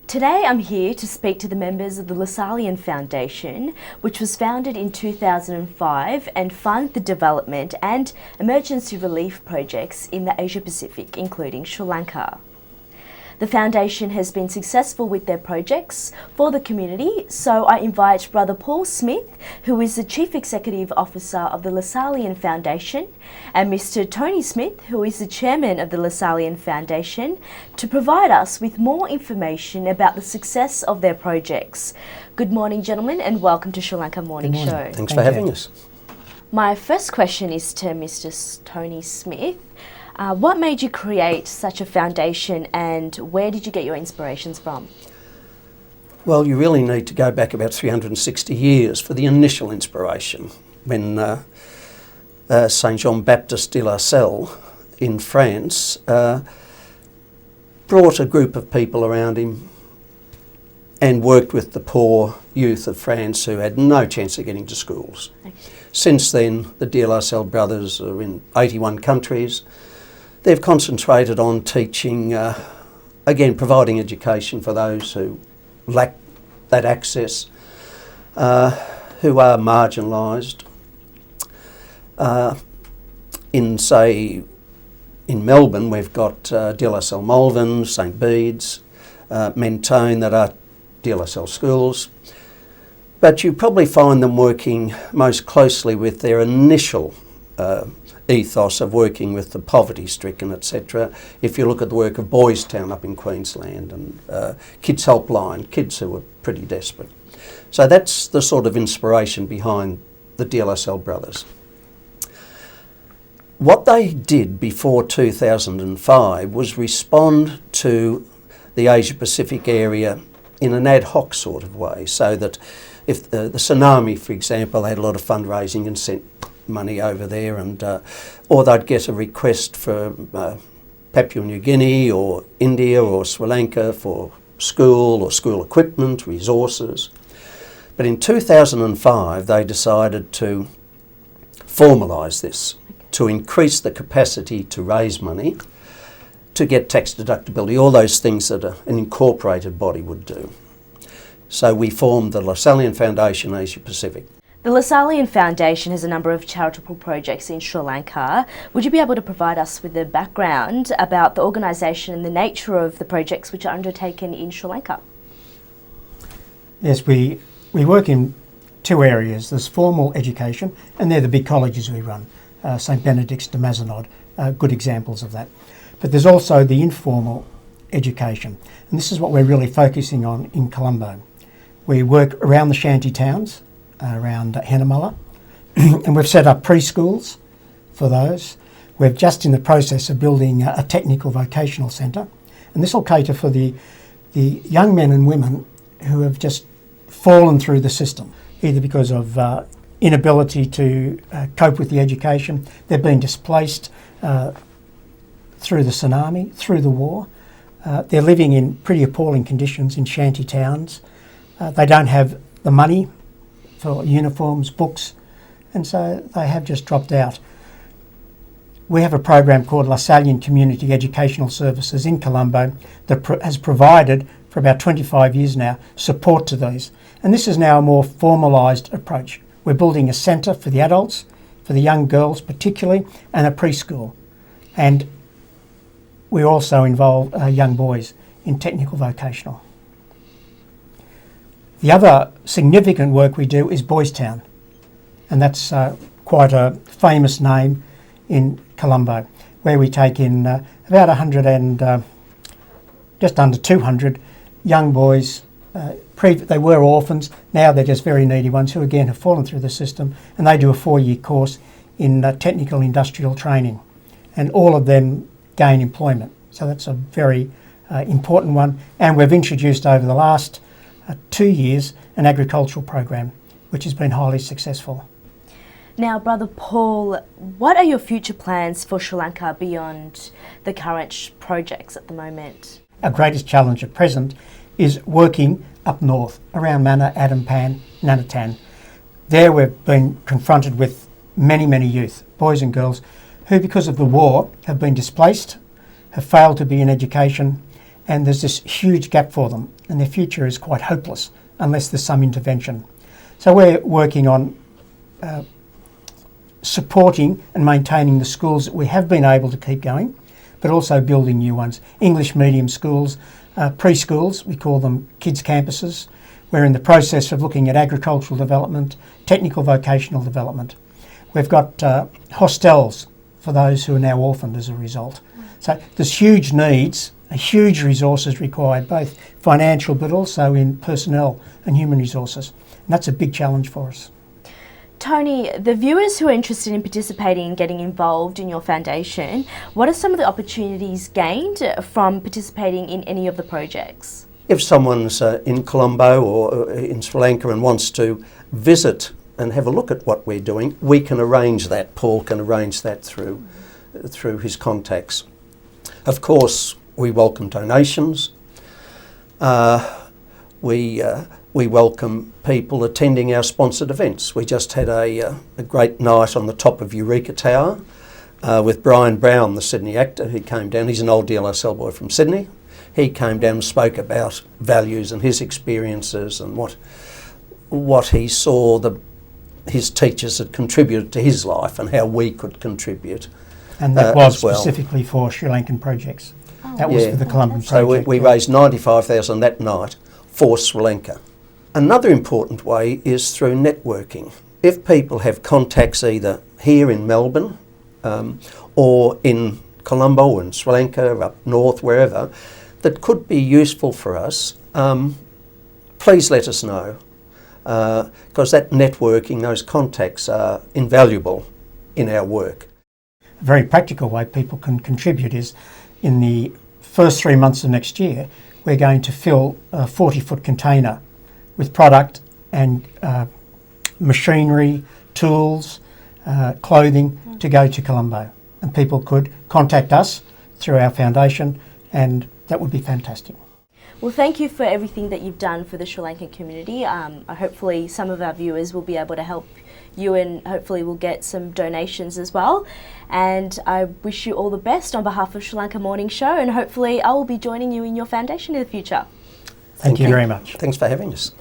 Today I'm here to speak to the members of the Lasallian Foundation, which was founded in 2005 and fund the development and emergency relief projects in the Asia Pacific, including Sri Lanka. The foundation has been successful with their projects for the community, so I invite Brother Paul Smith, who is the Chief Executive Officer of the Lasallian Foundation, and Mr. Tony Smith, who is the Chairman of the Lasallian Foundation, to provide us with more information about the success of their projects. Good morning, gentlemen, and welcome to Lanka Morning Show. Thanks for having us. My first question is to Mr. Tony Smith. What made you create such a foundation and where did you get your inspirations from? Well, you really need to go back about 360 years for the initial inspiration when Saint Jean-Baptiste de La Salle in France brought a group of people around him and worked with the poor youth of France who had no chance of getting to schools. Okay. Since then, the de La Salle brothers are in 81 countries. They've concentrated on teaching, again, providing education for those who lack that access, who are marginalised. In Melbourne, we've got De La Salle Malvern, St Bede's, Mentone, that are De La Salle schools. But you probably find them working most closely with their initial ethos of working with the poverty-stricken, etc. If you look at the work of BoysTown up in Queensland and Kids Helpline, kids who were pretty desperate. So that's the sort of inspiration behind the De La Salle brothers. What they did before 2005 was respond to the Asia Pacific area in an ad hoc sort of way, so that if the tsunami, for example, they had a lot of fundraising and sent money over there, and or they'd get a request for Papua New Guinea or India or Sri Lanka for school or school equipment, resources. But in 2005 they decided to formalise this, to increase the capacity to raise money, to get tax deductibility, all those things that an incorporated body would do. So we formed the Lasallian Foundation Asia Pacific. The Lasallian Foundation has a number of charitable projects in Sri Lanka. Would you be able to provide us with a background about the organisation and the nature of the projects which are undertaken in Sri Lanka? Yes, we work in two areas. There's formal education, and they're the big colleges we run. St Benedict's, de Mazenod, good examples of that. But there's also the informal education, and this is what we're really focusing on in Colombo. We work around the shanty towns, around Henamalla, and we've set up preschools for those. We're just in the process of building a technical vocational centre, and this will cater for the young men and women who have just fallen through the system, either because of inability to cope with the education, they've been displaced through the tsunami, through the war. They're living in pretty appalling conditions in shanty towns. They don't have the money for uniforms, books, and so they have just dropped out. We have a program called Lasallian Community Education Services in Colombo that has provided, for about 25 years now, support to these. And this is now a more formalised approach. We're building a centre for the adults, for the young girls particularly, and a preschool. And we also involve young boys in technical vocational. The other significant work we do is BoysTown, and that's quite a famous name in Colombo, where we take in about 100 and just under 200 young boys. They were orphans, now they're just very needy ones who again have fallen through the system, and they do a 4-year course in technical industrial training, and all of them gain employment. So that's a very important one, and we've introduced over the last 2 years an agricultural program which has been highly successful. Now, Brother Paul, what are your future plans for Sri Lanka beyond the current projects at the moment? Our greatest challenge at present is working up north around Mannar, Adampan, Nanatan. There we've been confronted with many youth, boys and girls, who because of the war have been displaced, have failed to be in education, and there's this huge gap for them, and their future is quite hopeless unless there's some intervention. So we're working on supporting and maintaining the schools that we have been able to keep going, but also building new ones. English medium schools, preschools, we call them kids campuses. We're in the process of looking at agricultural development, technical vocational development. We've got hostels for those who are now orphaned as a result. So there's huge needs, huge resources required, both financial but also in personnel and human resources. And that's a big challenge for us. Tony, the viewers who are interested in participating and getting involved in your foundation, what are some of the opportunities gained from participating in any of the projects? If someone's in Colombo or in Sri Lanka and wants to visit and have a look at what we're doing, we can arrange that. Paul can arrange that through his contacts. Of course, we welcome donations. We welcome people attending our sponsored events. We just had a great night on the top of Eureka Tower with Brian Brown, the Sydney actor, who came down. He's an old DLSL boy from Sydney. He came down and spoke about values and his experiences and what he saw his teachers had contributed to his life and how we could contribute. And that was well. Specifically for Sri Lankan projects. That was for the Colombian So project. we raised $95,000 that night for Sri Lanka. Another important way is through networking. If people have contacts either here in Melbourne or in Colombo or in Sri Lanka, up north, wherever, that could be useful for us, please let us know, because that networking, those contacts are invaluable in our work. A very practical way people can contribute is in the first 3 months of next year, we're going to fill a 40-foot container with product and machinery, tools, clothing to go to Colombo. And people could contact us through our foundation, and that would be fantastic. Well, thank you for everything that you've done for the Sri Lankan community. Hopefully some of our viewers will be able to help you, and hopefully we'll get some donations as well. And I wish you all the best on behalf of Lanka Morning Show, and hopefully I will be joining you in your foundation in the future. Thank you very much. Thanks for having us.